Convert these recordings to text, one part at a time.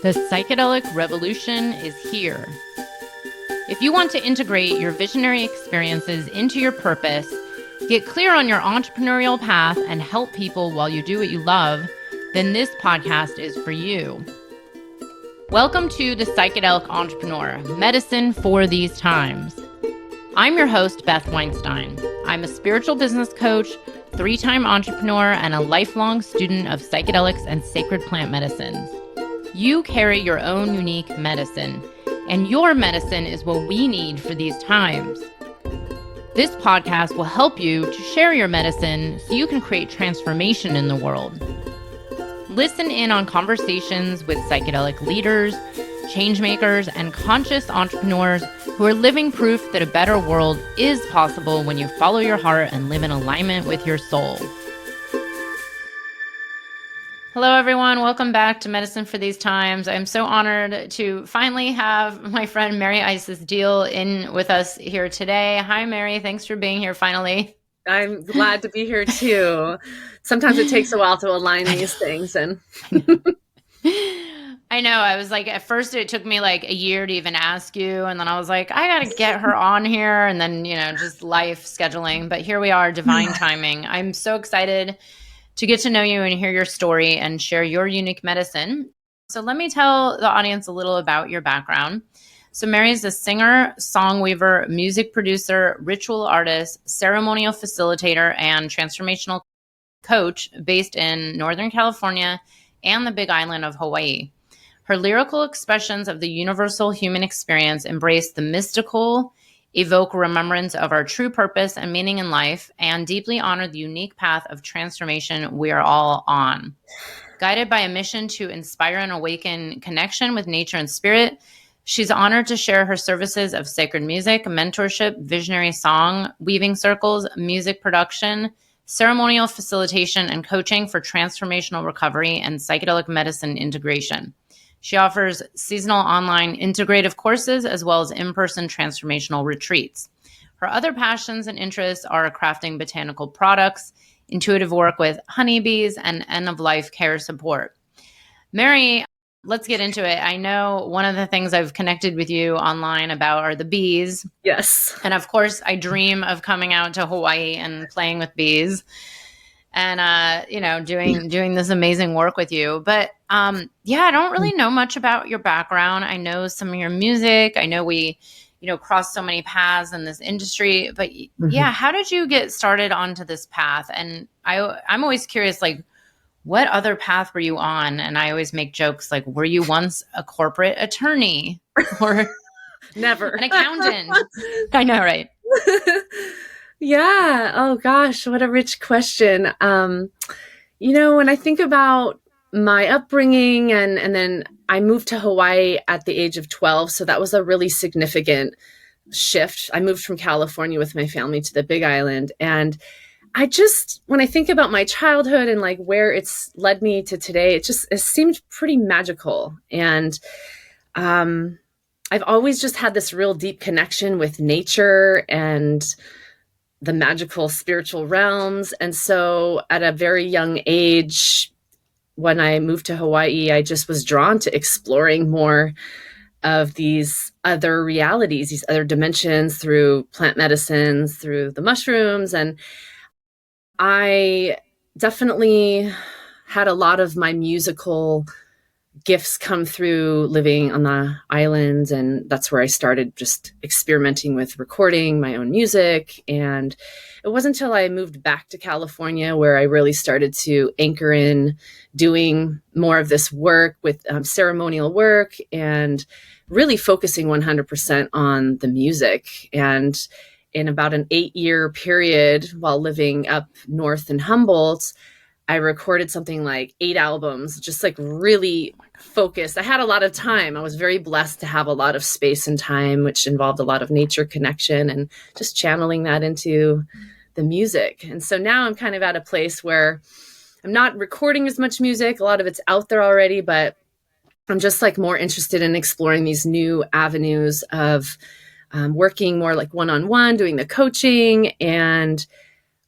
The psychedelic revolution is here. If you want to integrate your visionary experiences into your purpose, get clear on your entrepreneurial path, and help people while you do what you love, then this podcast is for you. Welcome to The Psychedelic Entrepreneur, Medicine for These Times. I'm your host, Beth Weinstein. I'm a spiritual business coach, 3-time entrepreneur, and a lifelong student of psychedelics and sacred plant medicines. You carry your own unique medicine, and your medicine is what we need for these times. This podcast will help you to share your medicine so you can create transformation in the world. Listen in on conversations with psychedelic leaders, changemakers, and conscious entrepreneurs who are living proof that a better world is possible when you follow your heart and live in alignment with your soul. Hello, everyone. Welcome back to Medicine for These Times. I'm so honored to finally have my friend Mary Isis Diehl in with us here today. Hi, Mary. Thanks for being here finally. I'm glad to be here too. Sometimes it takes a while to align these things. And I know. I was like, at first it took me like a year to even ask you. And then I was like, I got to get her on here. And then, just life scheduling. But here we are, divine timing. I'm so excited to get to know you and hear your story and share your unique medicine. So let me tell the audience a little about your background. So Mary is a singer, song weaver, music producer, ritual artist, ceremonial facilitator, and transformational coach based in Northern California and the Big Island of Hawaii. Her lyrical expressions of the universal human experience embrace the mystical, evoke remembrance of our true purpose and meaning in life, and deeply honor the unique path of transformation we are all on. Guided by a mission to inspire and awaken connection with nature and spirit, she's honored to share her services of sacred music, mentorship, visionary song, weaving circles, music production, ceremonial facilitation, and coaching for transformational recovery and psychedelic medicine integration. She offers seasonal online integrative courses as well as in-person transformational retreats. Her other passions and interests are crafting botanical products, intuitive work with honeybees, and end-of-life care support. Mary, let's get into it. I know one of the things I've connected with you online about are the bees. Yes. And of course, I dream of coming out to Hawaii and playing with bees and, doing this amazing work with you. But I don't really know much about your background. I know some of your music. I know we, crossed so many paths in this industry. But how did you get started onto this path? And I'm always curious, like, what other path were you on? And I always make jokes like, were you once a corporate attorney or never an accountant? I know, right? Yeah. Oh gosh, what a rich question. When I think about my upbringing and then I moved to Hawaii at the age of 12. So that was a really significant shift. I moved from California with my family to the Big Island. And when I think about my childhood and like where it's led me to today, it seemed pretty magical. And I've always just had this real deep connection with nature and the magical spiritual realms. And so at a very young age, when I moved to Hawaii, I just was drawn to exploring more of these other realities, these other dimensions through plant medicines, through the mushrooms. And I definitely had a lot of my musical gifts come through living on the islands. And that's where I started just experimenting with recording my own music. And it wasn't until I moved back to California where I really started to anchor in doing more of this work with ceremonial work and really focusing 100% on the music. And in about an 8-year period while living up north in Humboldt, I recorded something like 8 albums, just like really focused. I had a lot of time. I was very blessed to have a lot of space and time, which involved a lot of nature connection and just channeling that into the music. And so now I'm kind of at a place where I'm not recording as much music. A lot of it's out there already, but I'm just like more interested in exploring these new avenues of working more like one-on-one, doing the coaching and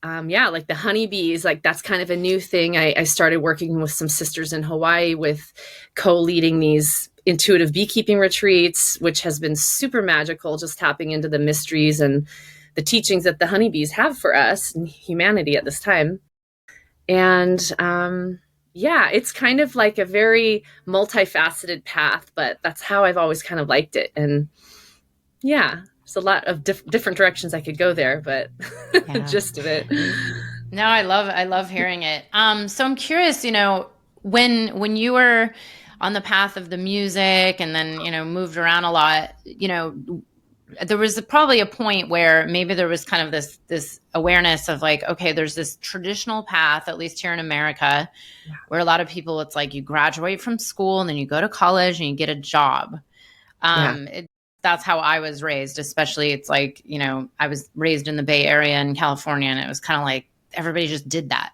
yeah, like the honeybees, like that's kind of a new thing. I started working with some sisters in Hawaii with co-leading these intuitive beekeeping retreats, which has been super magical, just tapping into the mysteries and the teachings that the honeybees have for us and humanity at this time. And yeah, it's kind of like a very multifaceted path, but that's how I've always kind of liked it. And yeah, there's a lot of different directions I could go there, but Yeah. gist of it. No, I love hearing it. So I'm curious, when you were on the path of the music and then, moved around a lot, there was probably a point where maybe there was kind of this awareness of like, okay, there's this traditional path, at least here in America, where a lot of people, it's like you graduate from school and then you go to college and you get a job. Yeah. That's how I was raised, especially it's like, I was raised in the Bay Area in California, and it was kind of like everybody just did that.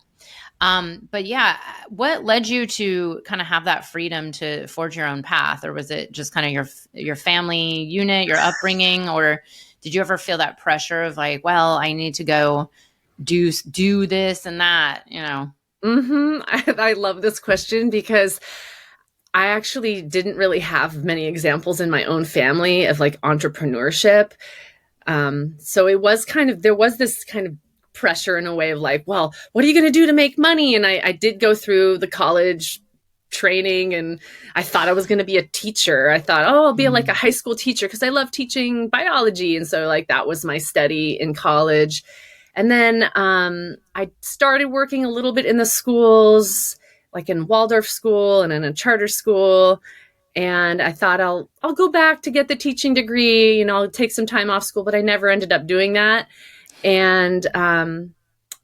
But yeah, what led you to kind of have that freedom to forge your own path? Or was it just kind of your family unit, your upbringing? Or did you ever feel that pressure of like, well, I need to go do this and that, I love this question because I actually didn't really have many examples in my own family of like entrepreneurship. So it was kind of, there was this kind of pressure in a way of like, well, what are you going to do to make money? And I did go through the college training and I thought I was going to be a teacher. I thought, oh, I'll be like a high school teacher because I love teaching biology. And so like that was my study in college. And then I started working a little bit in the schools, like in Waldorf school and in a charter school. And I thought I'll go back to get the teaching degree, I'll take some time off school, but I never ended up doing that. And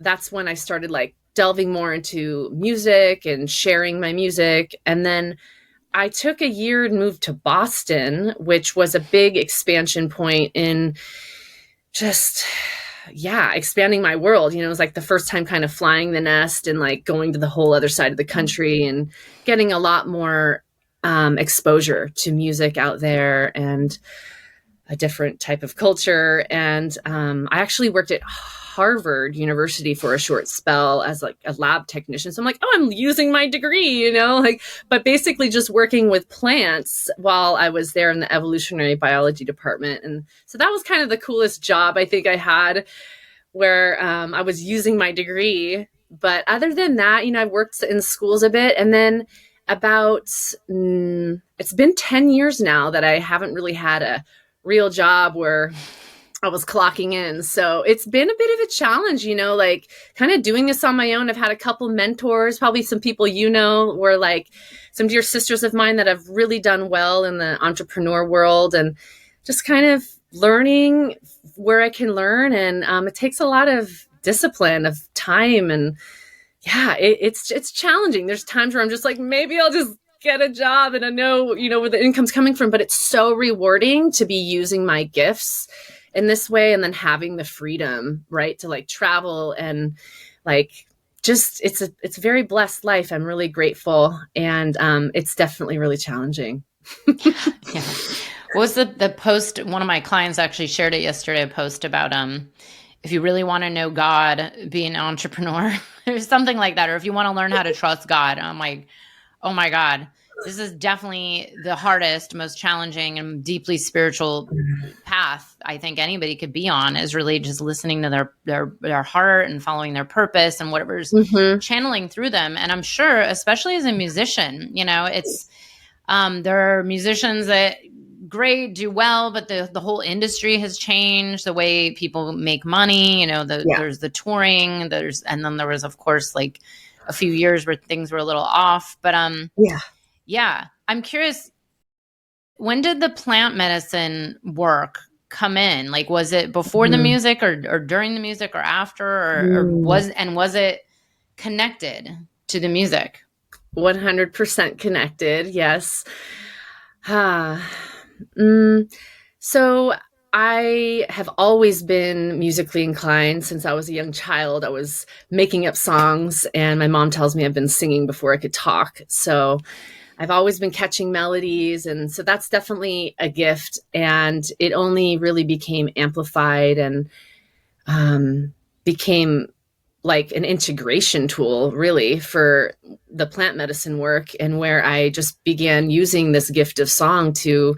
that's when I started like delving more into music and sharing my music. And then I took a year and moved to Boston, which was a big expansion point in just, yeah, expanding my world. It was like the first time kind of flying the nest and like going to the whole other side of the country and getting a lot more exposure to music out there and a different type of culture. And I actually worked at Harvard University for a short spell as like a lab technician. So I'm like, oh, I'm using my degree, but basically just working with plants while I was there in the evolutionary biology department. And so that was kind of the coolest job I think I had, where I was using my degree. But other than that, I've worked in schools a bit. And then it's been 10 years now that I haven't really had a real job where I was clocking in. So it's been a bit of a challenge, like kind of doing this on my own. I've had a couple mentors, probably some people, were like some dear sisters of mine that have really done well in the entrepreneur world, and just kind of learning where I can learn. And it takes a lot of discipline, of time. And yeah, it's challenging. There's times where I'm just like, maybe I'll just get a job and I know, where the income's coming from, but it's so rewarding to be using my gifts in this way and then having the freedom, right, to like travel and like just it's a very blessed life. I'm really grateful, and it's definitely really challenging. Yeah. What was the post? One of my clients actually shared it yesterday, a post about if you really want to know God, be an entrepreneur or something like that, or if you want to learn how to trust God. I'm like, oh my God, this is definitely the hardest, most challenging, and deeply spiritual path I think anybody could be on, is really just listening to their heart and following their purpose and whatever's channeling through them. And I'm sure, especially as a musician, it's there are musicians that great, do well, but the whole industry has changed, the way people make money. There's the touring, and then there was, of course, like a few years where things were a little off. But yeah, I'm curious, when did the plant medicine work come in? Like, was it before the music or during the music or after, or was it connected to the music? 100% connected. Yes. So I have always been musically inclined since I was a young child. I was making up songs, and my mom tells me I've been singing before I could talk. So I've always been catching melodies. And so that's definitely a gift. And it only really became amplified and became like an integration tool really for the plant medicine work, and where I just began using this gift of song to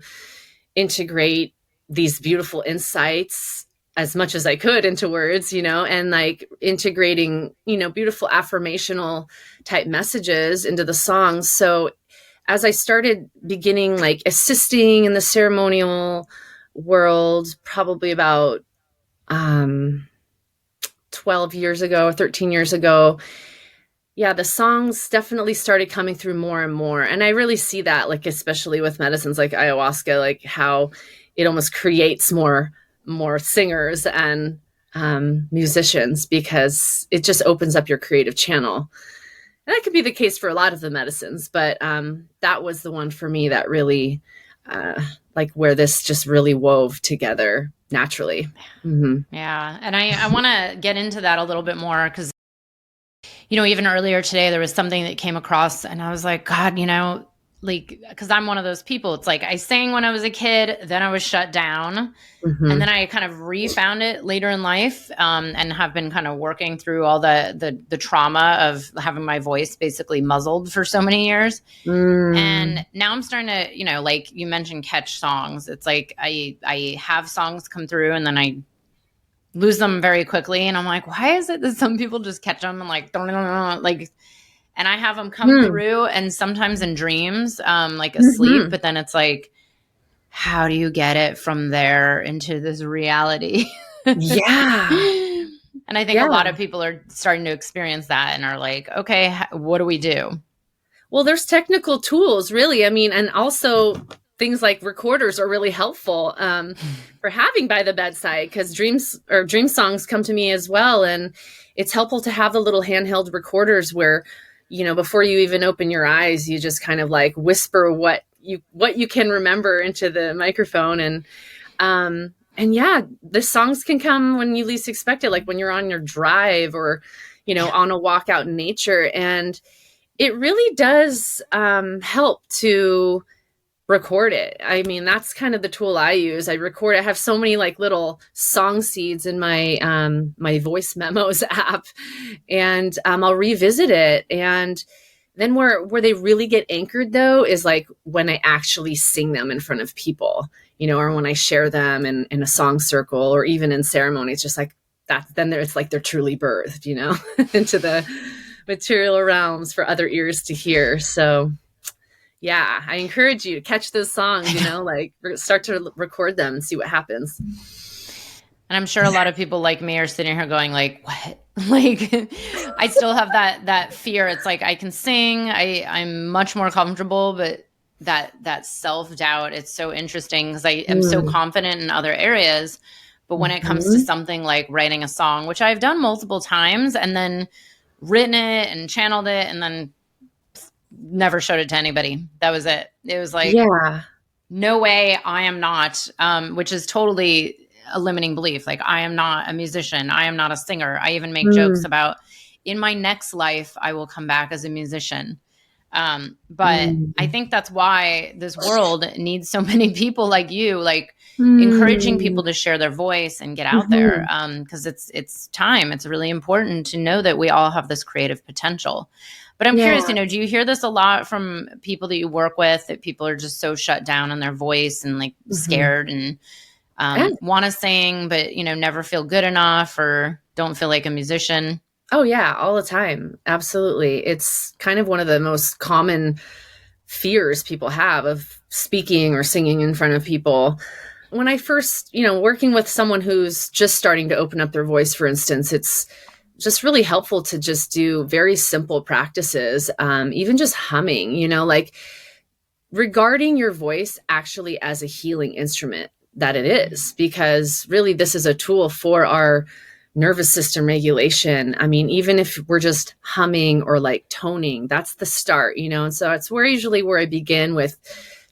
integrate these beautiful insights as much as I could into words, and like integrating, beautiful affirmational type messages into the songs. So as I started beginning like assisting in the ceremonial world, probably about 12 years ago, 13 years ago, yeah, the songs definitely started coming through more and more. And I really see that, like, especially with medicines like ayahuasca, like how it almost creates more singers and musicians, because it just opens up your creative channel. And that could be the case for a lot of the medicines, but that was the one for me that really, like, where this just really wove together naturally. Mm-hmm. Yeah. And I want to get into that a little bit more because, even earlier today, there was something that came across and I was like, God, like, because I'm one of those people. It's like I sang when I was a kid, then I was shut down. Mm-hmm. And then I kind of refound it later in life, and have been kind of working through all the trauma of having my voice basically muzzled for so many years. And now I'm starting to, like you mentioned, catch songs. It's like I have songs come through and then I lose them very quickly. And I'm like, why is it that some people just catch them and like, like, and I have them come through, and sometimes in dreams, like asleep, but then it's like, how do you get it from there into this reality? Yeah. And I think a lot of people are starting to experience that and are like, okay, what do we do? Well, there's technical tools, really. I mean, and also things like recorders are really helpful for having by the bedside, because dream songs come to me as well. And it's helpful to have the little handheld recorders where, before you even open your eyes, you just kind of like whisper what you can remember into the microphone. And yeah, the songs can come when you least expect it, like when you're on your drive or, on a walk out in nature. And it really does help to record it. I mean, that's kind of the tool I use. I record. I have so many like little song seeds in my my voice memos app, and I'll revisit it. And then where they really get anchored, though, is like when I actually sing them in front of people, or when I share them in a song circle, or even in ceremonies, just like that. Then it's like they're truly birthed, into the material realms for other ears to hear. So yeah, I encourage you to catch those songs, like start to record them and see what happens. And I'm sure a lot of people like me are sitting here going like, what? Like, I still have that fear. It's like, I can sing, I'm much more comfortable, but that self-doubt, it's so interesting because I am so confident in other areas. But when it comes to something like writing a song, which I've done multiple times and then written it and channeled it and then never showed it to anybody. That was it. It was like, no way, I am not, which is totally a limiting belief. Like, I am not a musician. I am not a singer. I even make jokes about, in my next life, I will come back as a musician. But I think that's why this world needs so many people like you, like encouraging people to share their voice and get out there. Cause it's time. It's really important to know that we all have this creative potential. But I'm curious, do you hear this a lot from people that you work with, that people are just so shut down in their voice and like scared and want to sing, but, never feel good enough or don't feel like a musician? Oh yeah, all the time. Absolutely. It's kind of one of the most common fears people have of speaking or singing in front of people. When I first, working with someone who's just starting to open up their voice, for instance, it's just really helpful to just do very simple practices, even just humming, like regarding your voice actually as a healing instrument that it is, because really this is a tool for our nervous system regulation. I mean, even if we're just humming or like toning, that's the start, and so it's where I begin with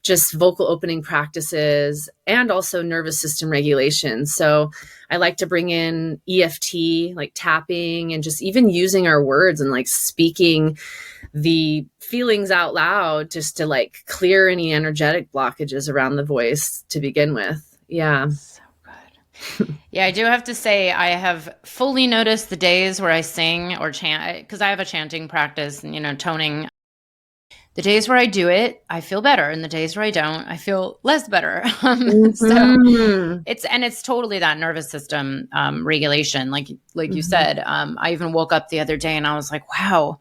just vocal opening practices and also nervous system regulation. So I like to bring in EFT, like tapping, and just even using our words and like speaking the feelings out loud, just to like clear any energetic blockages around the voice to begin with. Yeah. So good. Yeah, I do have to say, I have fully noticed the days where I sing or chant, because I have a chanting practice and, toning. The days where I do it, I feel better. And the days where I don't, I feel less better. So Mm-hmm. it's totally that nervous system regulation. Like you Mm-hmm. said, I even woke up the other day and I was like, wow,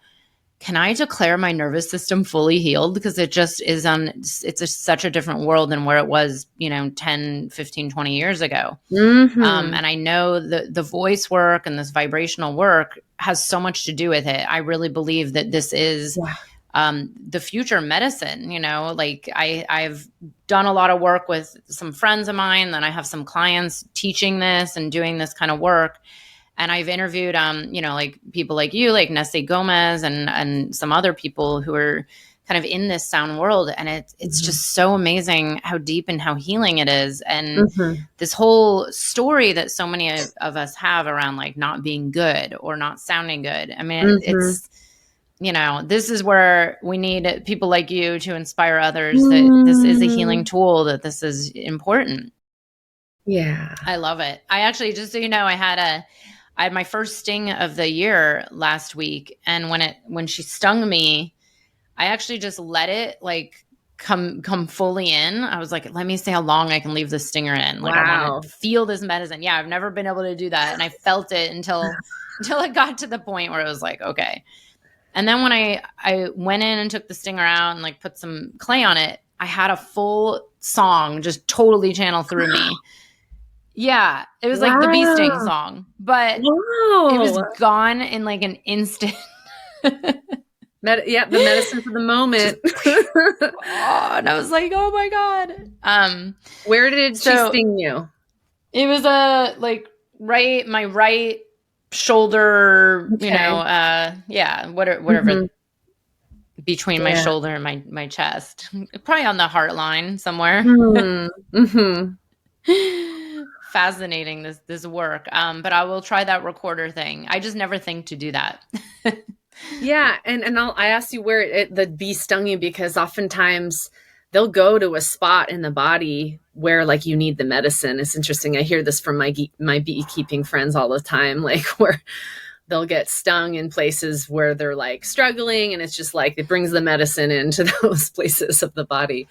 can I declare my nervous system fully healed? Because it just is such a different world than where it was, 10, 15, 20 years ago. Mm-hmm. And I know the voice work and this vibrational work has so much to do with it. I really believe that this is Yeah. the future medicine. Like I've done a lot of work with some friends of mine, then I have some clients teaching this and doing this kind of work. And I've interviewed, like people like you, like Nessie Gomez, and some other people who are kind of in this sound world. And it's Mm-hmm. just so amazing how deep and how healing it is. And Mm-hmm. this whole story that so many of us have around like not being good or not sounding good. I mean, Mm-hmm. it's, this is where we need people like you to inspire others that this is a healing Mm. tool, that this is important. Yeah. I love it. I actually, just so you know, I had my first sting of the year last week, and when she stung me, I actually just let it like come fully in. I was like, let me see how long I can leave the stinger in. Like I want to Wow. feel this medicine. Yeah, I've never been able to do that, and I felt it until it got to the point where it was like, okay. And then when I went in and took the stinger out and like put some clay on it, I had a full song just totally channel through me. Yeah, it was like the bee sting Wow. song, but it was Wow. gone in like an instant. Yeah, the medicine for the Just, moment. oh, and I was like, oh my God. Where did she So sting you? it was like my right shoulder, Okay. yeah, whatever Mm-hmm. between my Yeah. shoulder and my chest, probably on the heart line somewhere. Hmm. Mm-hmm. Fascinating, this work. But I will try that recorder thing. I just never think to do that. Yeah, and I asked you where the bee stung you because oftentimes they'll go to a spot in the body where like you need the medicine. It's interesting. I hear this from my beekeeping friends all the time, like where they'll get stung in places where they're like struggling, and it's just like it brings the medicine into those places of the body.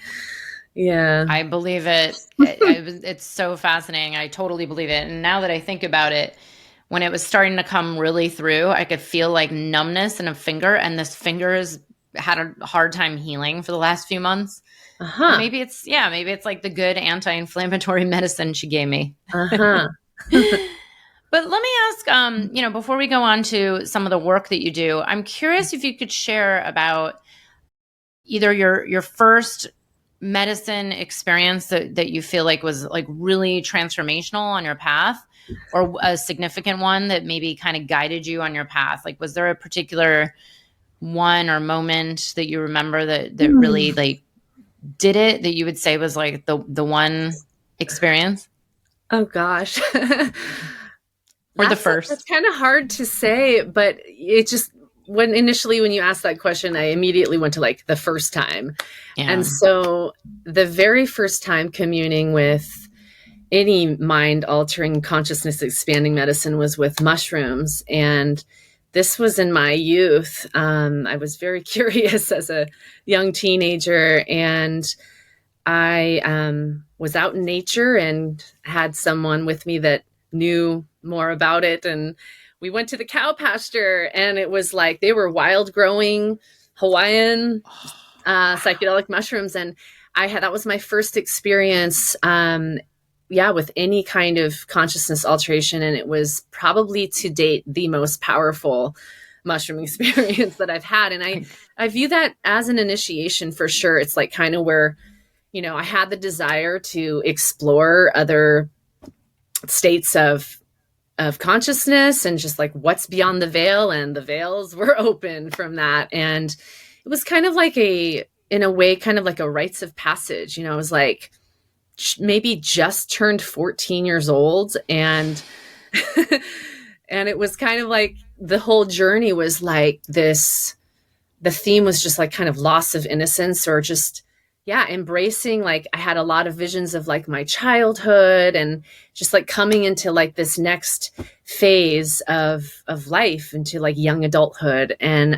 Yeah. I believe it. It's so fascinating. I totally believe it. And now that I think about it, when it was starting to come really through, I could feel like numbness in a finger, and this finger has had a hard time healing for the last few months. And Uh-huh. maybe it's like the good anti-inflammatory medicine she gave me. Uh-huh. But let me ask, before we go on to some of the work that you do, I'm curious if you could share about either your first medicine experience that you feel like was like really transformational on your path, or a significant one that maybe kind of guided you on your path. Like, was there a particular one or moment that you remember that really Hmm. like did it, that you would say was like the one experience, Oh gosh. or the That's first? kind of hard to say, but it just when you asked that question, I immediately went to like the first time. And Yeah. so the very first time communing with any mind altering consciousness expanding medicine was with mushrooms. And this was in my youth. I was very curious as a young teenager, and I was out in nature and had someone with me that knew more about it. And we went to the cow pasture, and it was like they were wild growing Hawaiian Oh, wow. psychedelic mushrooms. And that was my first experience, yeah, with any kind of consciousness alteration. And it was probably to date the most powerful mushroom experience that I've had. And I view that as an initiation for sure. It's like kind of where I had the desire to explore other states of consciousness and just like what's beyond the veil, and the veils were open from that. And it was kind of like in a way, kind of like a rites of passage. I was like maybe just turned 14 years old, and and it was kind of like the whole journey was like this. The theme was just like kind of loss of innocence, or just yeah, embracing, like I had a lot of visions of like my childhood and just like coming into like this next phase of life into like young adulthood. And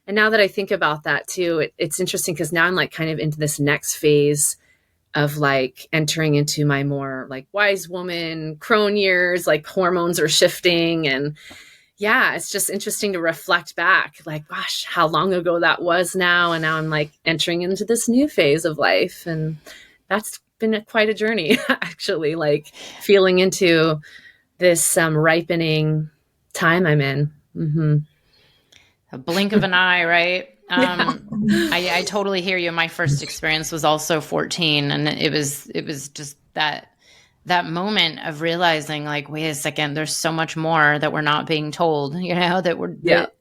now that I think about that too, it's interesting because now I'm like kind of into this next phase of like entering into my more like wise woman crone years, like hormones are shifting. And yeah, it's just interesting to reflect back, like, gosh, how long ago that was now. And now I'm like entering into this new phase of life. And that's been quite a journey, actually, like feeling into this ripening time I'm in. Mm-hmm. A blink of an eye, right? Yeah. I totally hear you. My first experience was also 14, and it was just that moment of realizing, like, wait a second, there's so much more that we're not being told, Yeah. that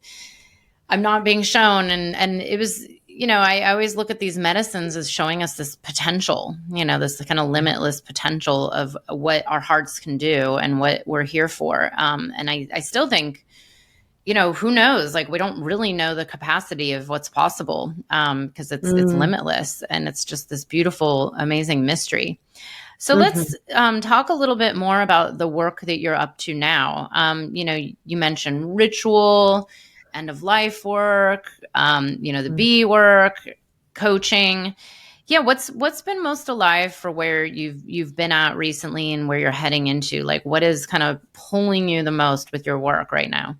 I'm not being shown. And it was, I always look at these medicines as showing us this potential, this kind of limitless potential of what our hearts can do and what we're here for. And I still think, who knows? Like, we don't really know the capacity of what's possible, because it's Mm-hmm. limitless, and it's just this beautiful, amazing mystery. So let's talk a little bit more about the work that you're up to now. You mentioned ritual, end of life work, the bee work, coaching. Yeah, what's been most alive for where you've been at recently and where you're heading into? Like, what is kind of pulling you the most with your work right now?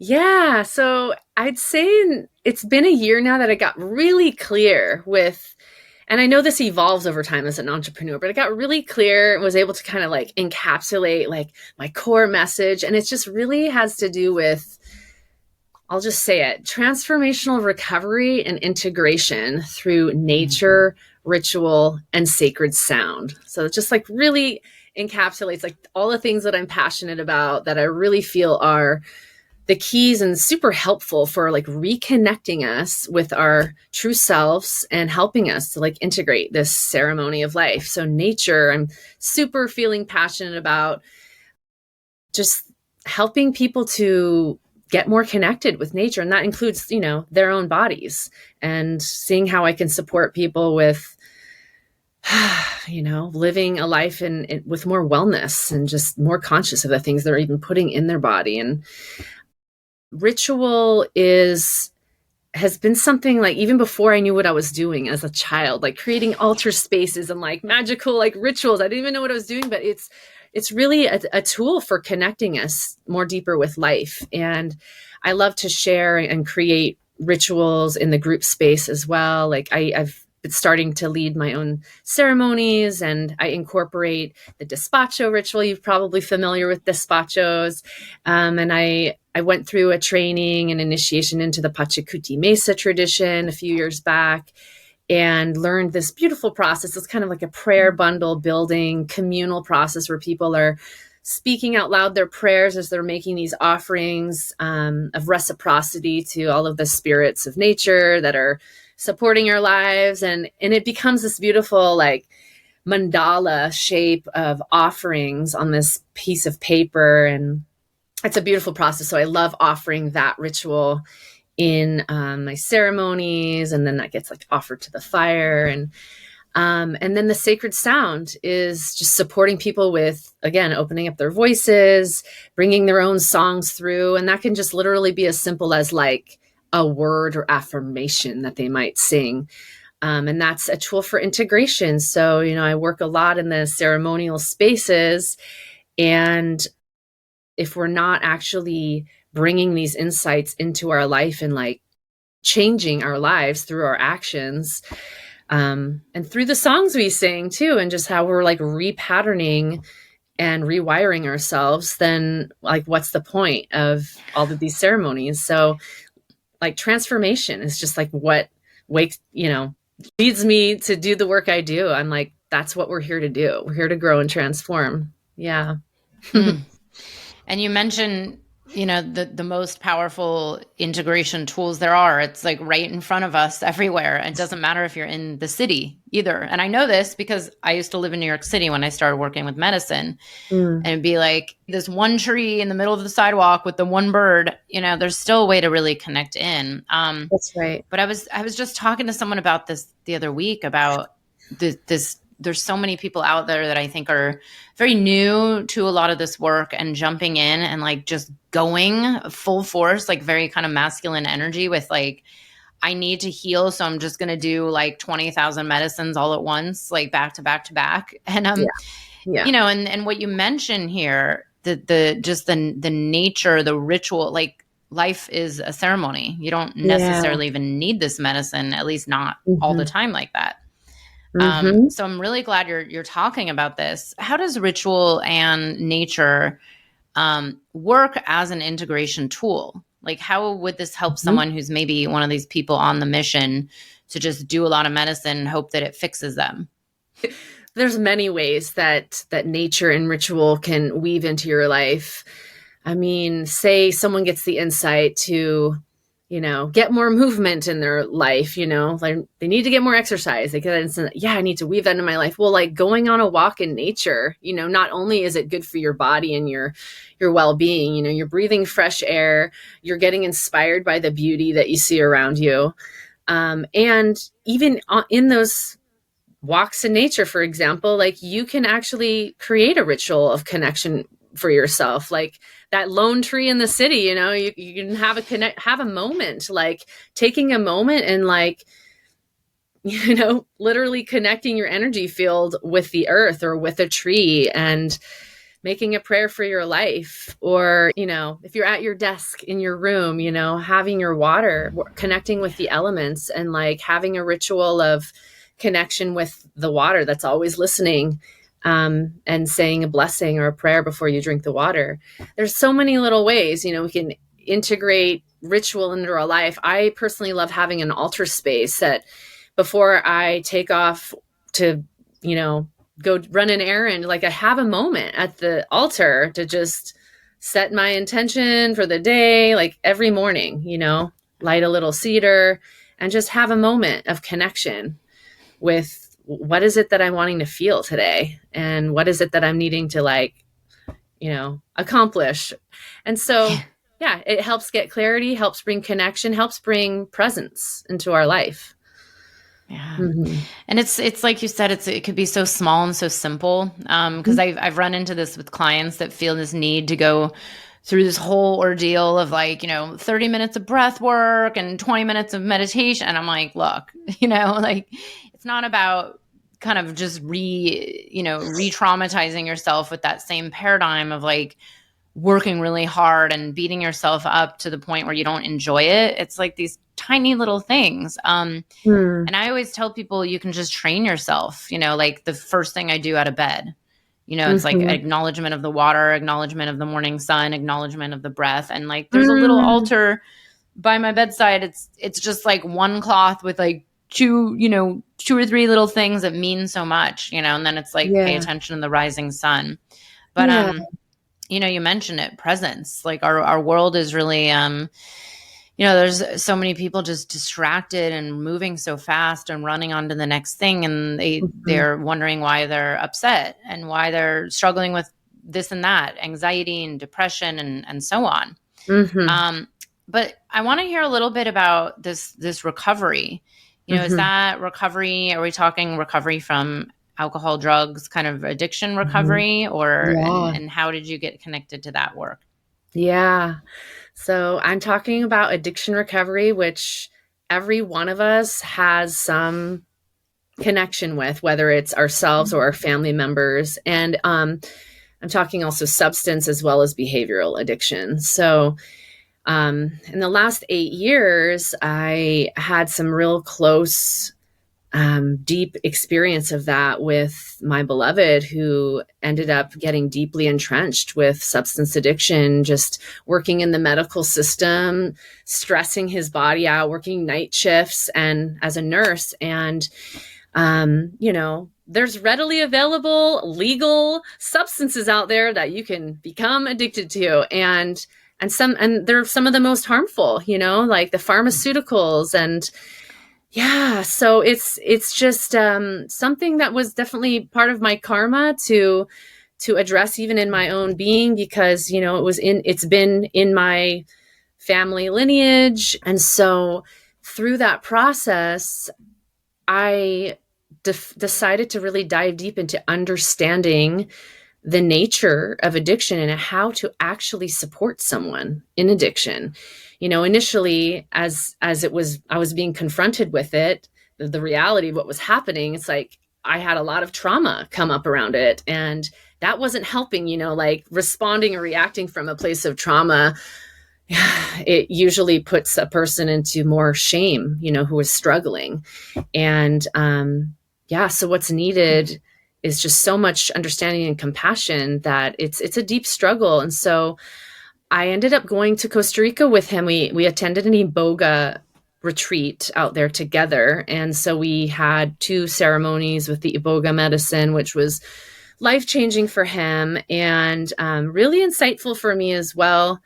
Yeah. So I'd say it's been a year now that I got really clear with, and I know this evolves over time as an entrepreneur, but I got really clear and was able to kind of like encapsulate like my core message. And it just really has to do with, I'll just say it, transformational recovery and integration through nature, ritual, and sacred sound. So it just like really encapsulates like all the things that I'm passionate about that I really feel are the keys and super helpful for like reconnecting us with our true selves and helping us to like integrate this ceremony of life. So nature, I'm super feeling passionate about just helping people to get more connected with nature, and that includes, their own bodies, and seeing how I can support people with living a life with more wellness and just more conscious of the things they're even putting in their body. And ritual has been something like even before I knew what I was doing as a child, like creating altar spaces and like magical like rituals. I didn't even know what I was doing, but it's really a tool for connecting us more deeper with life. And I love to share and create rituals in the group space as well. Like I've been starting to lead my own ceremonies, and I incorporate the despacho ritual. You're probably familiar with despachos. And I went through a training and initiation into the Pachacuti Mesa tradition a few years back and learned this beautiful process. It's kind of like a prayer bundle building communal process where people are speaking out loud their prayers as they're making these offerings of reciprocity to all of the spirits of nature that are supporting our lives. And it becomes this beautiful like mandala shape of offerings on this piece of paper. And it's a beautiful process. So I love offering that ritual in my ceremonies, and then that gets like offered to the fire. And then the sacred sound is just supporting people with, again, opening up their voices, bringing their own songs through. And that can just literally be as simple as like a word or affirmation that they might sing. And that's a tool for integration. So, I work a lot in the ceremonial spaces, and if we're not actually bringing these insights into our life and like changing our lives through our actions, and through the songs we sing too, and just how we're like repatterning and rewiring ourselves, then like what's the point of all of these ceremonies? So like transformation is just like what wakes, leads me to do the work I do. I'm like, that's what we're here to do. We're here to grow and transform. Yeah. Mm. And you mentioned the most powerful integration tools there are. It's like right in front of us everywhere. It doesn't matter if you're in the city either. And I know this because I used to live in New York City when I started working with medicine. Mm, And it'd be like this one tree in the middle of the sidewalk with the one bird. There's still a way to really connect in. that's right. But I was just talking to someone about this the other week about this. There's so many people out there that I think are very new to a lot of this work and jumping in and like just going full force, like very kind of masculine energy with like, I need to heal. So I'm just going to do like 20,000 medicines all at once, like back to back to back. And, Yeah. Yeah. and what you mentioned here, the nature, the ritual, like life is a ceremony. You don't Yeah. necessarily even need this medicine, at least not all the Hmm. time like that. Hmm. So I'm really glad you're talking about this. How does ritual and nature work as an integration tool? Like, how would this help Hmm. someone who's maybe one of these people on the mission to just do a lot of medicine and hope that it fixes them? There's many ways that nature and ritual can weave into your life. I mean, say someone gets the insight to, get more movement in their life, like they need to get more exercise. They get instant, yeah, I need to weave that into my life. Well, like going on a walk in nature, not only is it good for your body and your well-being, you're breathing fresh air, you're getting inspired by the beauty that you see around you. And even in those walks in nature, for example, like you can actually create a ritual of connection for yourself. Like that lone tree in the city, you can have a moment, like taking a moment and like, literally connecting your energy field with the earth or with a tree and making a prayer for your life. Or, if you're at your desk in your room, having your water, connecting with the elements and like having a ritual of connection with the water that's always listening, and saying a blessing or a prayer before you drink the water. There's so many little ways, we can integrate ritual into our life. I personally love having an altar space that before I take off to, go run an errand, like I have a moment at the altar to just set my intention for the day, like every morning, light a little cedar and just have a moment of connection with what is it that I'm wanting to feel today and what is it that I'm needing to like, accomplish. And so, yeah, it helps get clarity, helps bring connection, helps bring presence into our life. Yeah. Mm-hmm. And it's like you said, it could be so small and so simple. Because I've run into this with clients that feel this need to go through this whole ordeal of like, 30 minutes of breath work and 20 minutes of meditation. And I'm like, look, like it's not about kind of just re-traumatizing yourself with that same paradigm of like working really hard and beating yourself up to the point where you don't enjoy it. It's like these tiny little things. Mm. And I always tell people you can just train yourself, like the first thing I do out of bed. It's like Mm-hmm. acknowledgement of the water, acknowledgement of the morning sun, acknowledgement of the breath. And like there's a little Mm. altar by my bedside. It's just like one cloth with like two or three little things that mean so much, and then it's like pay Yeah. attention to the rising sun. But Yeah. you mentioned it, presence. Like our world is really there's so many people just distracted and moving so fast and running on to the next thing. And Mm-hmm. they're wondering why they're upset and why they're struggling with this and that, anxiety and depression and so on. Mm-hmm. Um, but I want to hear a little bit about this recovery. Is Mm-hmm. that recovery? Are we talking recovery from alcohol, drugs, kind of addiction Mm-hmm. recovery, or Yeah. and how did you get connected to that work? Yeah. So I'm talking about addiction recovery, which every one of us has some connection with, whether it's ourselves or our family members. And I'm talking also substance as well as behavioral addiction. So in the last 8 years, I had some real close, deep experience of that with my beloved, who ended up getting deeply entrenched with substance addiction, just working in the medical system, stressing his body out, working night shifts and as a nurse. And there's readily available legal substances out there that you can become addicted to. And and they're some of the most harmful, like the pharmaceuticals. And yeah, so it's just something that was definitely part of my karma to address even in my own being, because it's been in my family lineage. And so through that process, I decided to really dive deep into understanding the nature of addiction and how to actually support someone in addiction. Initially, as it was, I was being confronted with it, the reality of what was happening. It's like I had a lot of trauma come up around it, and that wasn't helping. Like responding or reacting from a place of trauma, it usually puts a person into more shame, who is struggling. And yeah, so what's needed is just so much understanding and compassion that it's a deep struggle. And so I ended up going to Costa Rica with him. We attended an Iboga retreat out there together. And so we had 2 ceremonies with the Iboga medicine, which was life-changing for him and really insightful for me as well.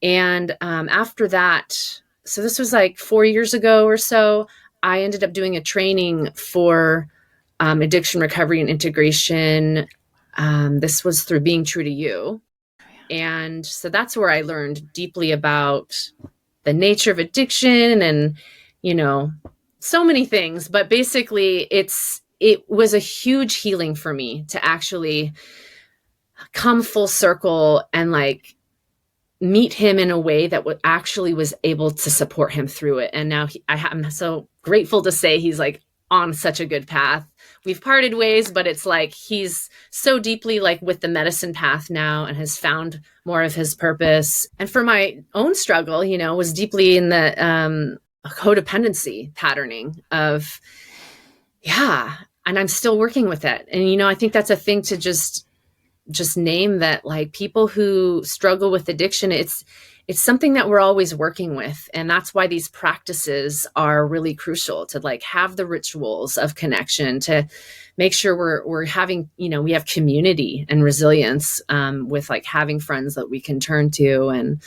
And after that, so this was like 4 years ago or so, I ended up doing a training for addiction recovery and integration. This was through Being True to You. And so that's where I learned deeply about the nature of addiction and, so many things. But basically, it was a huge healing for me to actually come full circle and like meet him in a way that actually was able to support him through it. And now I'm so grateful to say he's like on such a good path. We've parted ways, but it's like he's so deeply like with the medicine path now and has found more of his purpose. And for my own struggle, was deeply in the codependency patterning of, yeah, and I'm still working with it. And, I think that's a thing to just name, that like people who struggle with addiction, it's something that we're always working with. And that's why these practices are really crucial, to like have the rituals of connection, to make sure we're having, we have community and resilience with like having friends that we can turn to. And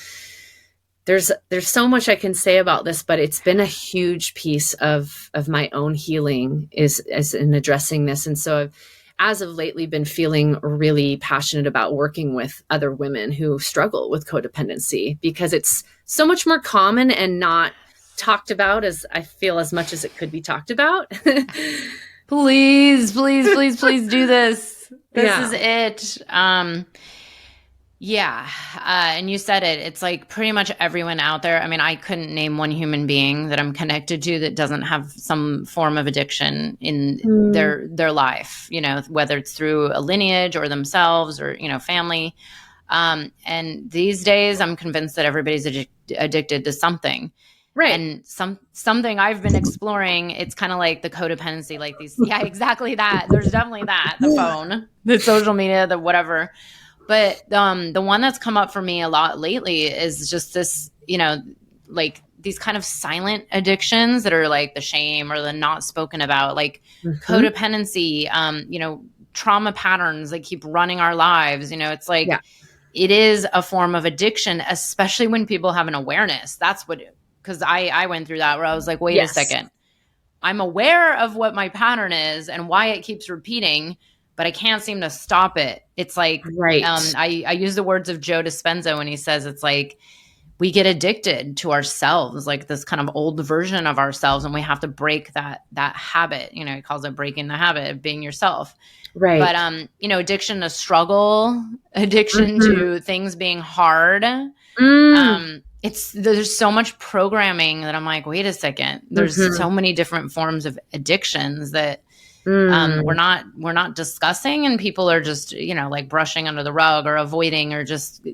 there's so much I can say about this, but it's been a huge piece of my own healing is in addressing this. And so as of lately been feeling really passionate about working with other women who struggle with codependency, because it's so much more common and not talked about as I feel as much as it could be talked about. Please, please, please, please do this. This is it. Yeah. And you said it. It's like pretty much everyone out there. I mean, I couldn't name one human being that I'm connected to that doesn't have some form of addiction in their life, whether it's through a lineage or themselves or, family. And these days I'm convinced that everybody's addicted to something. Right. And something I've been exploring, it's kind of like the codependency, like these. Yeah, exactly that. There's definitely that. The phone, the social media, the whatever. But the one that's come up for me a lot lately is just this, like these kind of silent addictions that are like the shame or the not spoken about, like codependency, trauma patterns that keep running our lives. It's like it is a form of addiction, especially when people have an awareness. That's what, because I went through that where I was like, wait a second. I'm aware of what my pattern is and why it keeps repeating, but I can't seem to stop it. It's like, I use the words of Joe Dispenza when he says it's like we get addicted to ourselves, like this kind of old version of ourselves, and we have to break that habit. He calls it breaking the habit of being yourself. Right. But addiction to struggle, addiction to things being hard. There's so much programming that I'm like, wait a second. There's so many different forms of addictions that we're not discussing, and people are just, like brushing under the rug or avoiding or just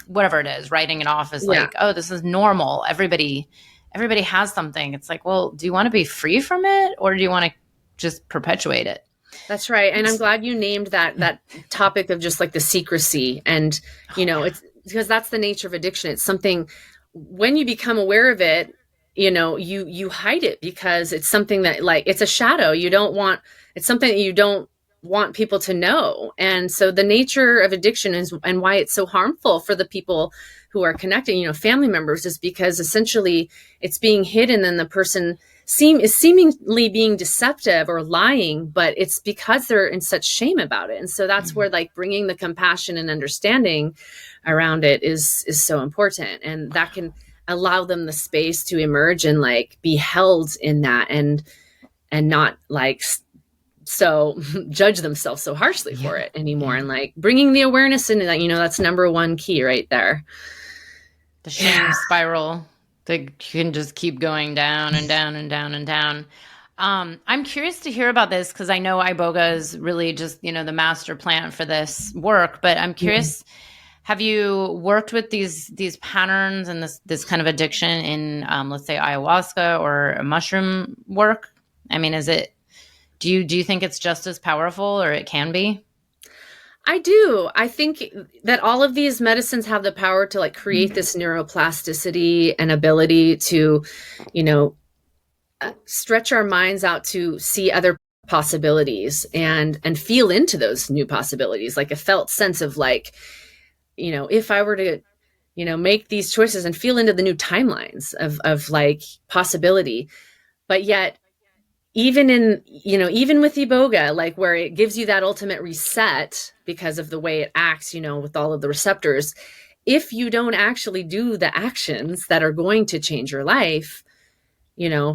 whatever it is, writing it off as like, oh, this is normal. Everybody has something. It's like, well, do you want to be free from it or do you want to just perpetuate it? That's right. And I'm glad you named that topic of just like the secrecy. And, it's because that's the nature of addiction. It's something, when you become aware of it, you hide it because it's something that like, it's a shadow. It's something that you don't want people to know. And so the nature of addiction is, and why it's so harmful for the people who are connected, family members, is because essentially it's being hidden, and the person is seemingly being deceptive or lying, but it's because they're in such shame about it. And so that's where like bringing the compassion and understanding around it is so important, and that can allow them the space to emerge and like be held in that, and not like so judge themselves so harshly for it anymore. And like bringing the awareness into that, that's number one key right there. The shame spiral that can just keep going down and down and down and down. I'm curious to hear about this because I know iboga is really just, the master plant for this work, but I'm curious, have you worked with these patterns and this kind of addiction in, let's say, ayahuasca or mushroom work? I mean, do you think it's just as powerful, or it can be? I do. I think that all of these medicines have the power to like create this neuroplasticity and ability to, stretch our minds out to see other possibilities and feel into those new possibilities, like a felt sense of like, if I were to, make these choices, and feel into the new timelines of like possibility. But yet, even with iboga, like where it gives you that ultimate reset because of the way it acts, with all of the receptors, if you don't actually do the actions that are going to change your life,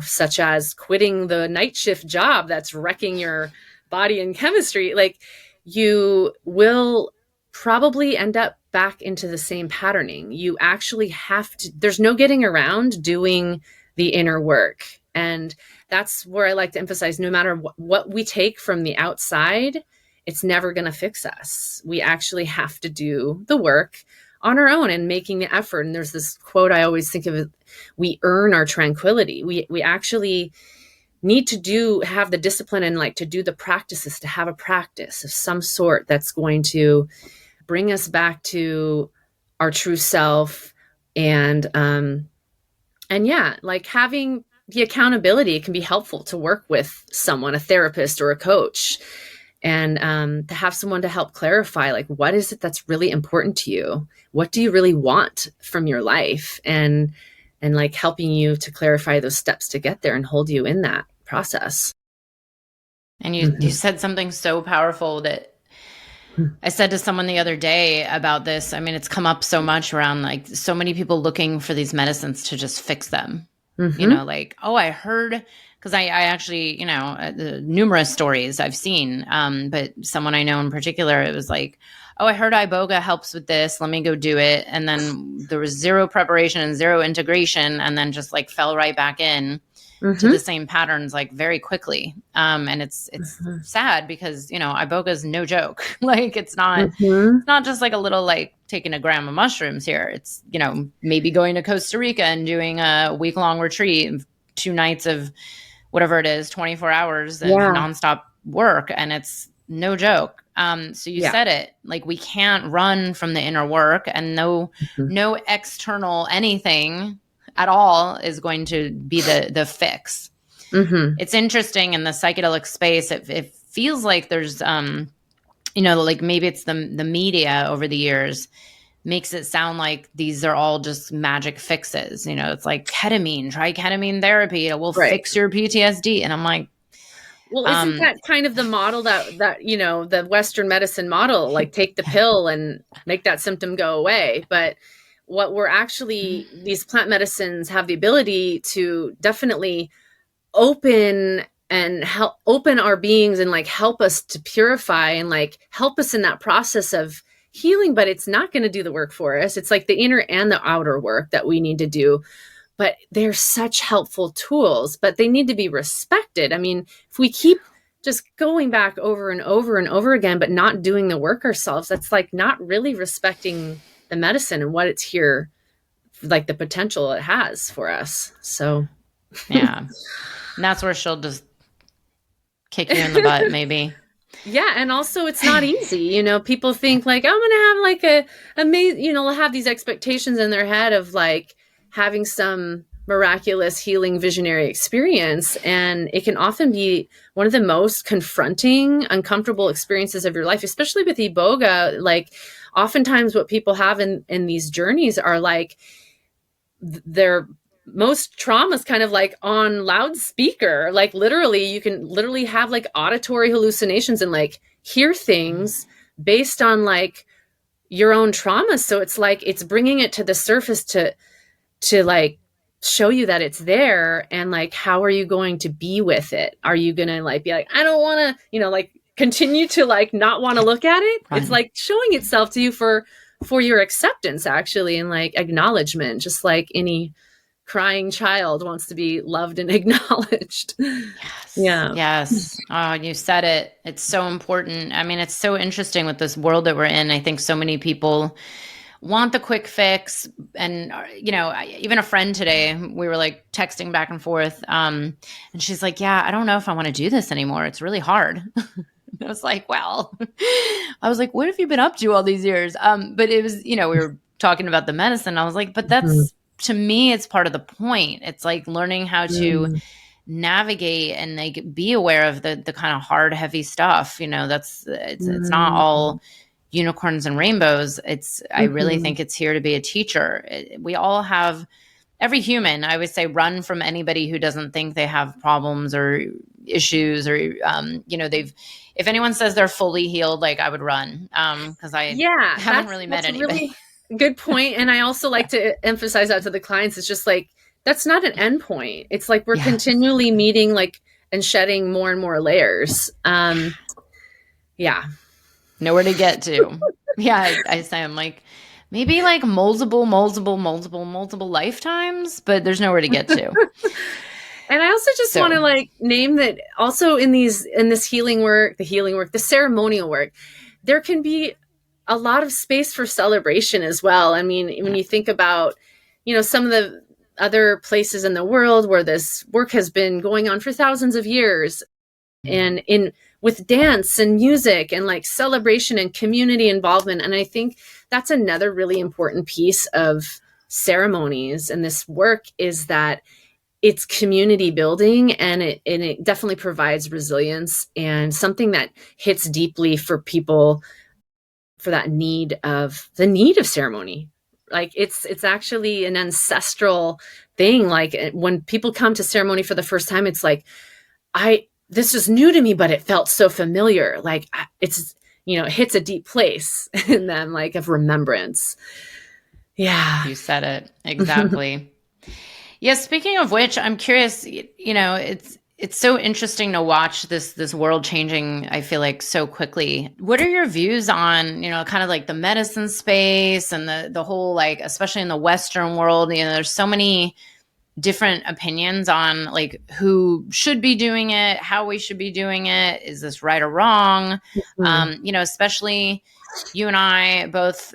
such as quitting the night shift job that's wrecking your body and chemistry, like you will probably end up back into the same patterning. You actually have to, there's no getting around doing the inner work. And that's where I like to emphasize, no matter what we take from the outside, it's never going to fix us. We actually have to do the work on our own and making the effort. And there's this quote I always think of: we earn our tranquility. We actually need to have the discipline and like to do the practices, to have a practice of some sort that's going to bring us back to our true self. And yeah, like having the accountability, it can be helpful to work with someone, a therapist or a coach, and to have someone to help clarify, like, what is it that's really important to you? What do you really want from your life? And like helping you to clarify those steps to get there and hold you in that process. And you said something so powerful that I said to someone the other day about this. I mean, it's come up so much around like so many people looking for these medicines to just fix them. Like, oh, I heard, because I actually, numerous stories I've seen, but someone I know in particular, it was like, oh, I heard iboga helps with this. Let me go do it. And then there was zero preparation and zero integration, and then just like fell right back in to the same patterns like very quickly. And it's sad because, iboga is no joke. Like it's not just like a little, like taking a gram of mushrooms here. It's, maybe going to Costa Rica and doing a week-long retreat, 2 nights of whatever it is, 24 hours of nonstop work. And it's no joke. So you said it, like we can't run from the inner work, and no external anything at all is going to be the fix. It's interesting in the psychedelic space. It feels like there's, like maybe it's the media over the years makes it sound like these are all just magic fixes. It's like ketamine, try ketamine therapy. It will fix your PTSD. And I'm like, well, isn't that kind of the model that, the Western medicine model, like take the pill and make that symptom go away? But what we're actually, these plant medicines have the ability to definitely open our beings and like help us to purify and like help us in that process of healing. But it's not going to do the work for us. It's like the inner and the outer work that we need to do. But they're such helpful tools, but they need to be respected. I mean, if we keep just going back over and over and over again, but not doing the work ourselves, that's like not really respecting the medicine and what it's here, like the potential it has for us. So yeah, and that's where she'll just kick you in the butt, maybe. Yeah. And also it's not easy. People think like, I'm going to have like they'll have these expectations in their head of like having some miraculous healing visionary experience. And it can often be one of the most confronting, uncomfortable experiences of your life, especially with Iboga. Like, oftentimes what people have in these journeys are like their most traumas kind of like on loudspeaker. Like, literally, you can literally have like auditory hallucinations and like hear things based on like your own trauma. So it's like it's bringing it to the surface to like show you that it's there, and like how are you going to be with it? Are you going to like be like, I don't want to, like continue to like not want to look at it? Right. It's like showing itself to you for your acceptance, actually, and like acknowledgement, just like any crying child wants to be loved and acknowledged. Yes. Yeah. Yes. Oh, you said it. It's so important. I mean, it's so interesting with this world that we're in. I think so many people want the quick fix. And, even a friend today, we were like texting back and forth. And she's like, yeah, I don't know if I want to do this anymore. It's really hard. I was like, well, what have you been up to all these years? But it was, we were talking about the medicine. I was like, but that's, to me, it's part of the point. It's like learning how to navigate and like be aware of the kind of hard, heavy stuff. It's not all unicorns and rainbows. I really think it's here to be a teacher. We all have, every human, I would say, run from anybody who doesn't think they have problems or issues or, if anyone says they're fully healed, like I would run. Cause I haven't really met anybody. Really good point. And I also like to emphasize that to the clients. It's just like, that's not an end point. It's like we're continually meeting like and shedding more and more layers. Yeah. Nowhere to get to. I say, I'm like, maybe like multiple lifetimes, but there's nowhere to get to. And I also just want to like name that also in this healing work, the ceremonial work, there can be a lot of space for celebration as well. I mean, when you think about, some of the other places in the world where this work has been going on for thousands of years, and with dance and music and like celebration and community involvement. And I think that's another really important piece of ceremonies and this work, is that it's community building, and it definitely provides resilience and something that hits deeply for people, for that need of ceremony. Like it's actually an ancestral thing. Like when people come to ceremony for the first time, it's like, this is new to me, but it felt so familiar. Like it's, it hits a deep place in them, like of remembrance. Yeah. You said it. Exactly. Yeah. Speaking of which, I'm curious, it's so interesting to watch this world changing, I feel like, so quickly. What are your views on, kind of like the medicine space and the whole, like, especially in the Western world, there's so many different opinions on like who should be doing it, how we should be doing it. Is this right or wrong? Especially you and I, both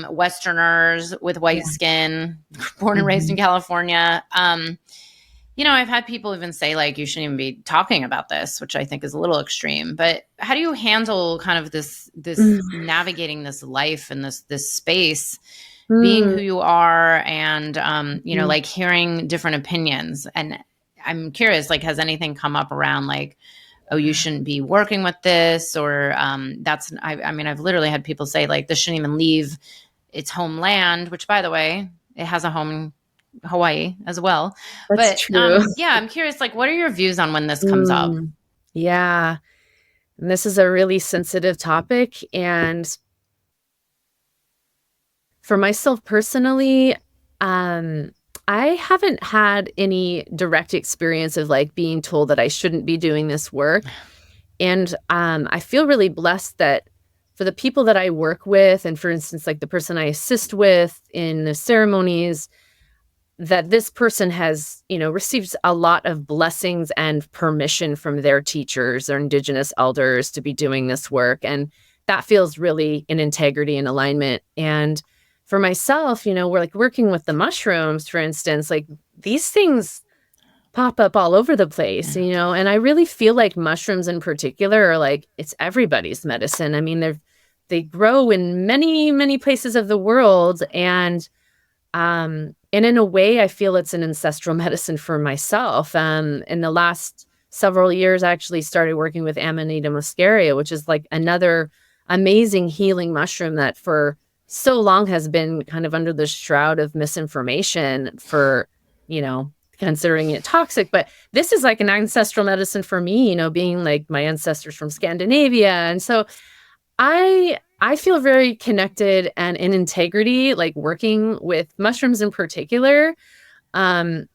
Westerners with white skin, born and raised in California. I've had people even say like, you shouldn't even be talking about this, which I think is a little extreme. But how do you handle kind of this navigating this life and this space, being who you are, and like hearing different opinions? And I'm curious, like, has anything come up around like, oh, you shouldn't be working with this, or I've literally had people say like, this shouldn't even leave its homeland, which, by the way, it has a home in Hawaii as well. That's true. I'm curious, like, what are your views on when this comes up? Yeah. And this is a really sensitive topic. And for myself personally, I haven't had any direct experience of like being told that I shouldn't be doing this work. And I feel really blessed that for the people that I work with, and for instance, like the person I assist with in the ceremonies, that this person has, received a lot of blessings and permission from their teachers or indigenous elders to be doing this work. And that feels really in integrity and alignment. And for myself, we're like working with the mushrooms, for instance, like these things pop up all over the place, and I really feel like mushrooms in particular are like, it's everybody's medicine. I mean, they grow in many, many places of the world, and And in a way, I feel it's an ancestral medicine for myself. In the last several years, I actually started working with Amanita muscaria, which is like another amazing healing mushroom that for so long has been kind of under the shroud of misinformation for, considering it toxic. But this is like an ancestral medicine for me, being like my ancestors from Scandinavia. And so I feel very connected and in integrity, like working with mushrooms in particular. And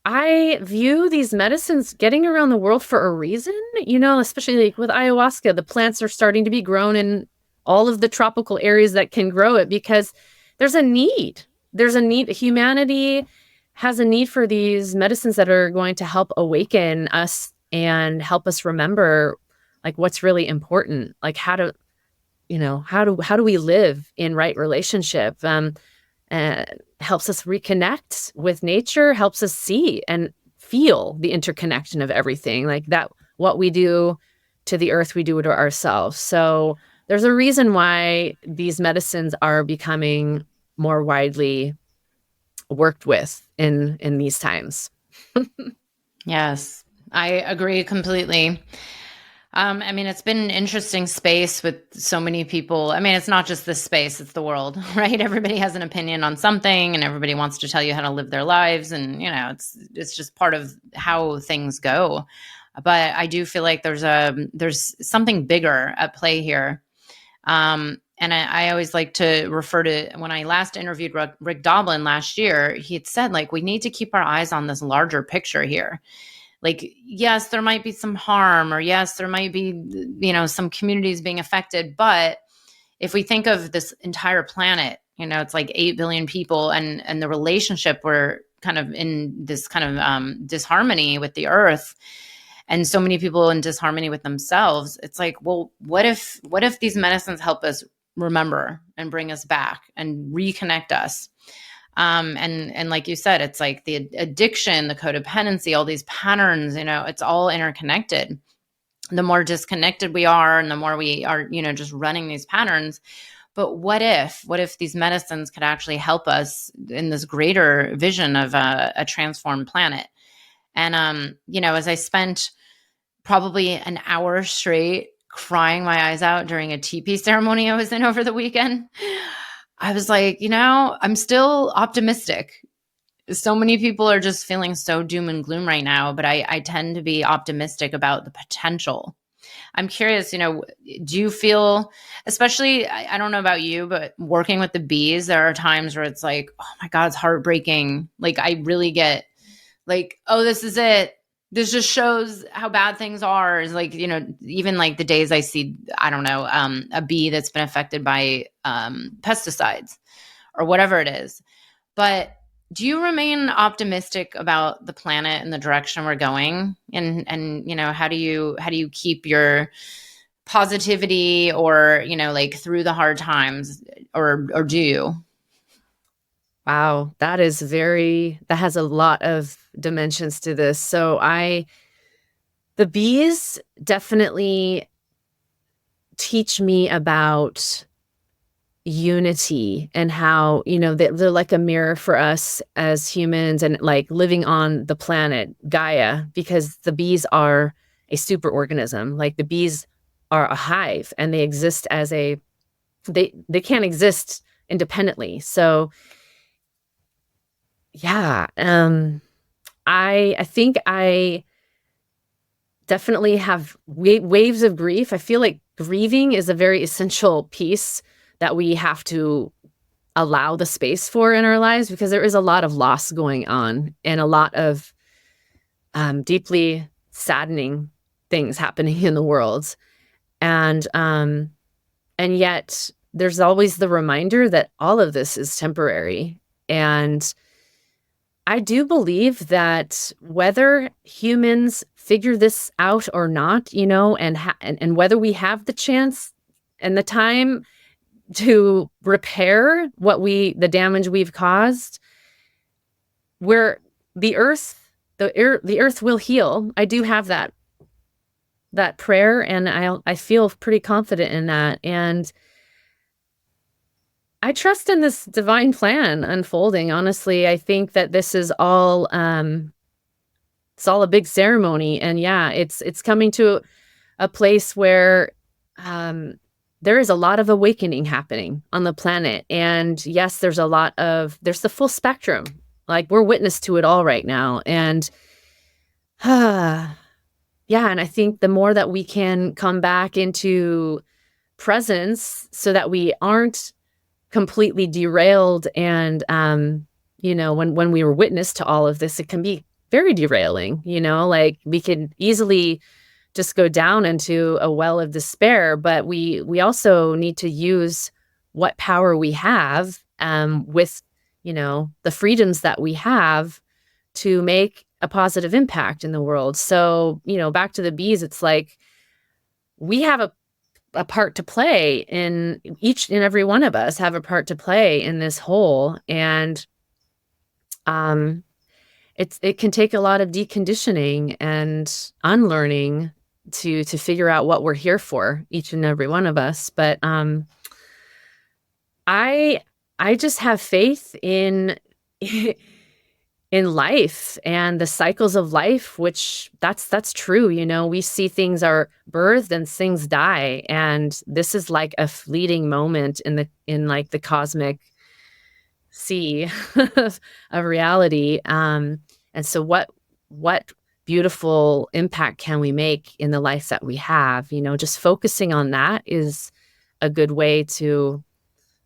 I view these medicines getting around the world for a reason, especially like with ayahuasca, the plants are starting to be grown in all of the tropical areas that can grow it because there's a need. There's a need. Humanity has a need for these medicines that are going to help awaken us and help us remember like what's really important, like how do we live in right relationship. Helps us reconnect with nature, helps us see and feel the interconnection of everything. Like that, what we do to the earth, we do to ourselves. So there's a reason why these medicines are becoming more widely worked with in these times. Yes, I agree completely. I mean, it's been an interesting space with so many people. I mean, it's not just this space, it's the world, right? Everybody has an opinion on something and everybody wants to tell you how to live their lives. And, it's just part of how things go. But I do feel like there's something bigger at play here. And I always like to refer to when I last interviewed Rick Doblin last year, he had said, like, we need to keep our eyes on this larger picture here. Like, yes, there might be some harm, or yes, there might be, some communities being affected. But if we think of this entire planet, it's like 8 billion people and the relationship, we're kind of in this kind of disharmony with the earth, and so many people in disharmony with themselves. It's like, well, what if these medicines help us remember and bring us back and reconnect us? And like you said, it's like the addiction, the codependency, all these patterns, it's all interconnected. The more disconnected we are and the more we are, just running these patterns. But what if these medicines could actually help us in this greater vision of a transformed planet? And, as I spent probably an hour straight crying my eyes out during a teepee ceremony I was in over the weekend, I was like, I'm still optimistic. So many people are just feeling so doom and gloom right now, but I tend to be optimistic about the potential. I'm curious, do you feel, especially, I don't know about you, but working with the bees, there are times where it's like, oh my God, it's heartbreaking. Like, I really get like, oh, this is it. This just shows how bad things are. Is like, even like the days I see, I don't know, a bee that's been affected by pesticides or whatever it is. But do you remain optimistic about the planet and the direction we're going? And how do you keep your positivity, or like through the hard times, or do you? Wow, that has a lot of dimensions to this. So the bees definitely teach me about unity and how, they're like a mirror for us as humans and like living on the planet Gaia, because the bees are a super organism. Like the bees are a hive and they exist they can't exist independently. So yeah, I think I definitely have waves of grief. I feel like grieving is a very essential piece that we have to allow the space for in our lives, because there is a lot of loss going on and a lot of deeply saddening things happening in the world. And yet there's always the reminder that all of this is temporary. And I do believe that whether humans figure this out or not, and whether we have the chance and the time to repair the damage we've caused, where the earth will heal. I do have that prayer, and I feel pretty confident in that. And I trust in this divine plan unfolding. Honestly, I think that this is all it's all a big ceremony, and yeah, it's coming to a place where um there is a lot of awakening happening on the planet. And yes, there's the full spectrum. Like we're witness to it all right now. And yeah, and I think the more that we can come back into presence so that we aren't completely derailed and when we were witness to all of this, it can be very derailing, like we can easily just go down into a well of despair. But we also need to use what power we have with the freedoms that we have to make a positive impact in the world. So back to the bees, it's like we have a part to play, in each and every one of us have a part to play in this whole. And it can take a lot of deconditioning and unlearning to figure out what we're here for, each and every one of us. But I just have faith in in life and the cycles of life, which that's true. We see things are birthed and things die, and this is like a fleeting moment in like the cosmic sea of reality. And so what beautiful impact can we make in the life that we have? Just focusing on that is a good way to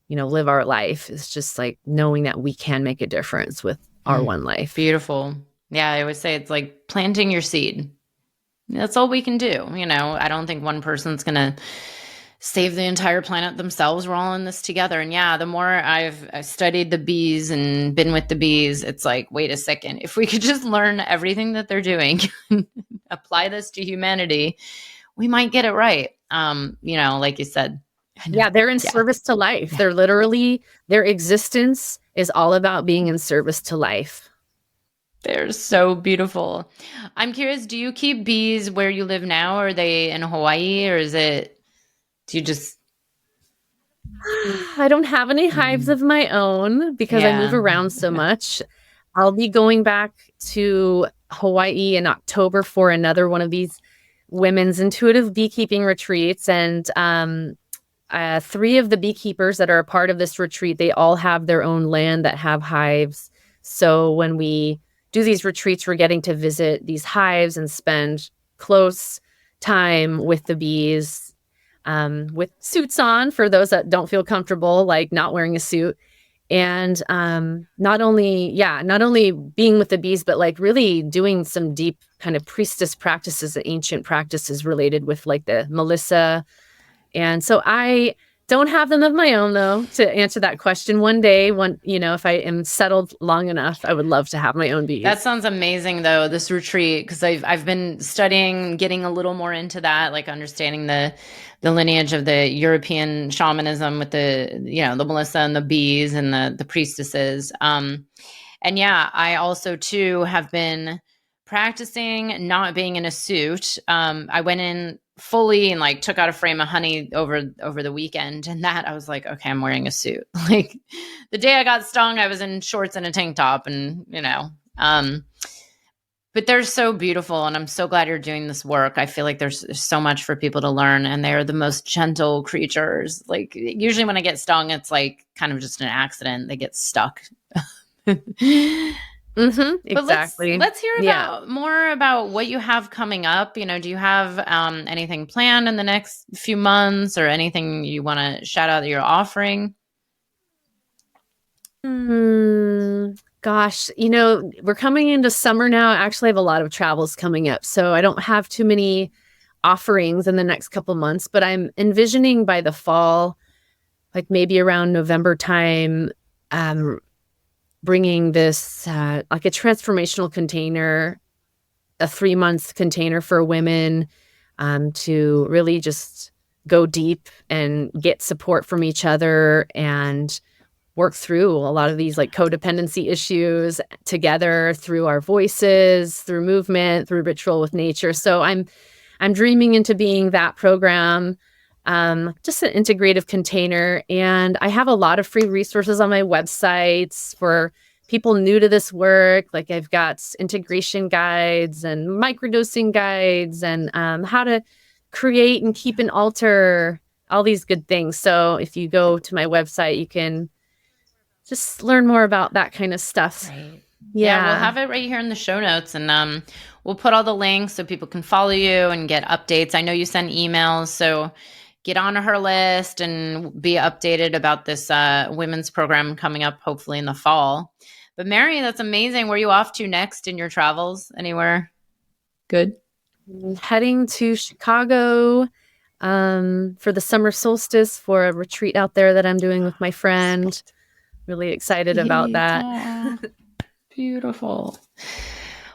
live our life. It's just like knowing that we can make a difference with our one life. Beautiful. Yeah, I always say it's like planting your seed. That's all we can do. I don't think one person's going to save the entire planet themselves. We're all in this together. And yeah, the more I've studied the bees and been with the bees, it's like, wait a second, if we could just learn everything that they're doing, apply this to humanity, we might get it right. Like you said. Yeah, they're in service to life. They're literally, their existence is all about being in service to life. They're so beautiful. I'm curious, do you keep bees where you live now? Are they in Hawaii, or do you just... I don't have any hives of my own because I move around so much. I'll be going back to Hawaii in October for another one of these women's intuitive beekeeping retreats. And 3 of the beekeepers that are a part of this retreat, they all have their own land that have hives. So when we do these retreats, we're getting to visit these hives and spend close time with the bees, with suits on for those that don't feel comfortable, like not wearing a suit. And not only being with the bees, but like really doing some deep kind of priestess practices, ancient practices related with like the Melissa. And so I don't have them of my own, though, to answer that question. One day, if I am settled long enough, I would love to have my own bees. That sounds amazing, though, this retreat, because I've been studying, getting a little more into that, like understanding the lineage of the European shamanism with the Melissa and the bees and the priestesses. And yeah, I also too have been practicing not being in a suit. I went in fully and like took out a frame of honey over the weekend, and that I was like, okay, I'm wearing a suit. Like the day I got stung, I was in shorts and a tank top, and but they're so beautiful, and I'm so glad you're doing this work. I feel like there's so much for people to learn, and they're the most gentle creatures. Like usually when I get stung, it's like kind of just an accident. They get stuck. Exactly. But let's hear more about what you have coming up. Do you have anything planned in the next few months, or anything you want to shout out that you're offering? Gosh, we're coming into summer now. I actually have a lot of travels coming up, so I don't have too many offerings in the next couple months, but I'm envisioning by the fall, like maybe around November time, bringing this like a transformational container, a 3-month container for women, to really just go deep and get support from each other and work through a lot of these like codependency issues together through our voices, through movement, through ritual with nature. So I'm dreaming into being that program. just an integrative container. And I have a lot of free resources on my websites for people new to this work. Like I've got integration guides and microdosing guides and how to create and keep an altar, all these good things. So if you go to my website, you can just learn more about that kind of stuff. Right. Yeah, we'll have it right here in the show notes, and we'll put all the links so people can follow you and get updates. I know you send emails, so get on her list and be updated about this women's program coming up hopefully in the fall. But Mary, that's amazing. Where are you off to next in your travels? Anywhere good? I'm heading to Chicago for the summer solstice for a retreat out there that I'm doing with my friend. Really excited about that. Beautiful.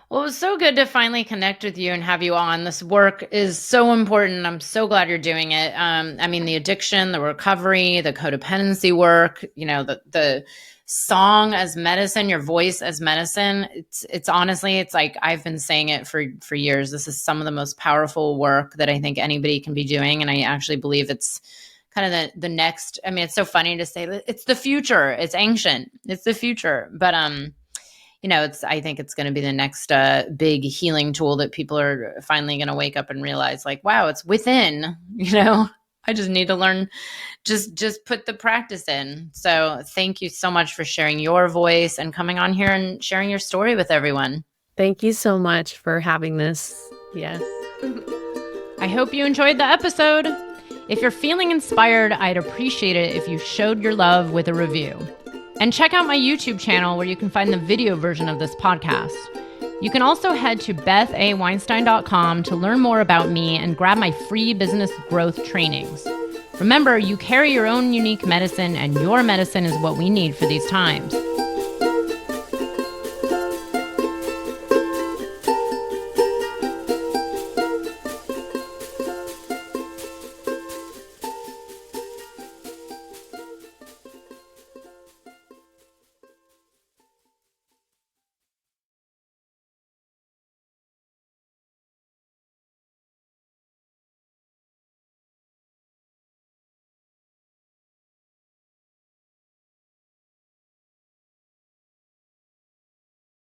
Well, it was so good to finally connect with you and have you on. This work is so important. I'm so glad you're doing it. I mean, the addiction, the recovery, the codependency work, the song as medicine, your voice as medicine. It's honestly, it's like I've been saying it for years. This is some of the most powerful work that I think anybody can be doing. And I actually believe it's kind of the next. I mean, it's so funny to say that it's the future. It's ancient. It's the future. But I think it's going to be the next big healing tool that people are finally going to wake up and realize, like, wow, it's within. I just need to learn, just put the practice in. So thank you so much for sharing your voice and coming on here and sharing your story with everyone. Thank you so much for having this. Yes. I hope you enjoyed the episode. If you're feeling inspired, I'd appreciate it if you showed your love with a review. And check out my YouTube channel where you can find the video version of this podcast. You can also head to bethaweinstein.com to learn more about me and grab my free business growth trainings. Remember, you carry your own unique medicine, and your medicine is what we need for these times.